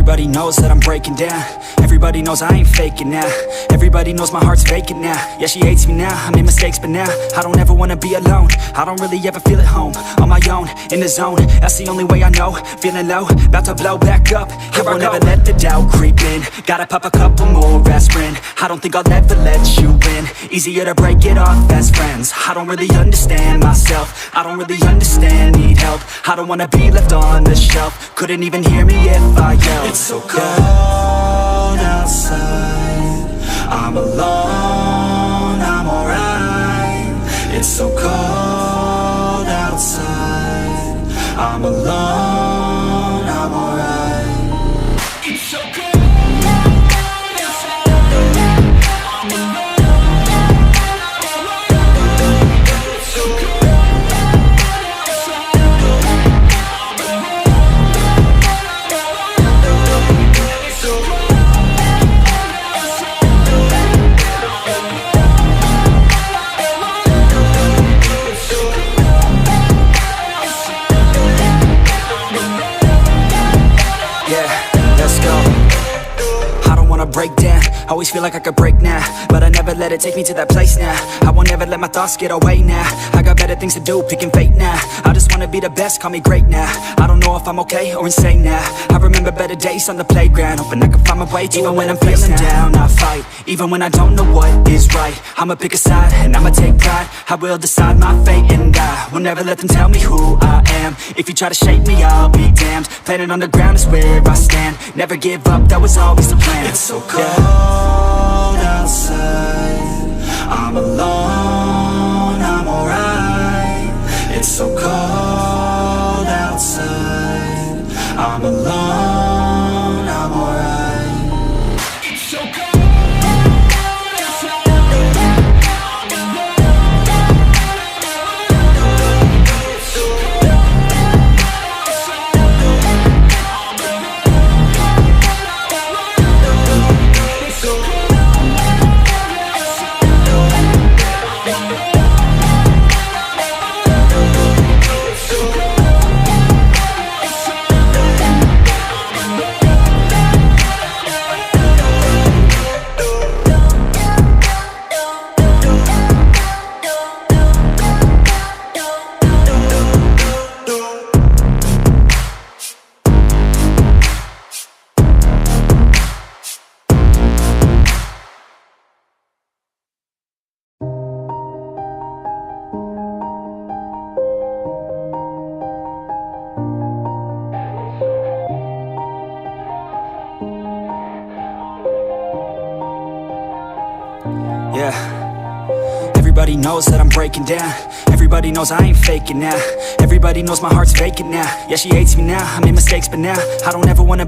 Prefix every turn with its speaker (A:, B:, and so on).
A: Everybody knows that I'm breaking down. Everybody knows I ain't faking now. Everybody knows my heart's vacant now. Yeah, she hates me now, I made mistakes but now I don't ever wanna be alone. I don't really ever feel at home. On my own, in the zone, that's the only way I know. Feeling low, about to blow back up. I won't ever let the doubt creep in. Gotta pop a couple more aspirin. I don't think I'll ever let you in. Easier to break it off as friends. I don't really understand myself. I don't really understand, need help. I don't wanna be left on the shelf. Couldn't even hear me if I yelled. It's so cold outside. I'm alone, I'm alright. It's so cold outside. I'm alone, I'm alright. It's so cold. Break down, always feel like I could break now, but I never let it take me to that place now. I won't ever let my thoughts get away now. I got better things to do, picking fate now. I just wanna be the best, call me great now. I don't know if I'm okay or insane now. I remember better days on the playground, hoping I can find my way. Even when I'm feeling down, I fight. Even when I don't know what is right, I'ma pick a side and I'ma take pride. I will decide my fate and I will never let them tell me who I am. If you try to shake me, I'll be damned. Planet on the ground is where I stand. Never give up, that was always the plan. It's so cold outside. I'm alone, I'm alright. It's so cold outside. I'm alone, I'm alright. It's so cold. Yeah. Everybody knows that I'm breaking down. Everybody knows I ain't faking now. Everybody knows my heart's vacant now. Yeah, she hates me now, I made mistakes but now I don't ever wanna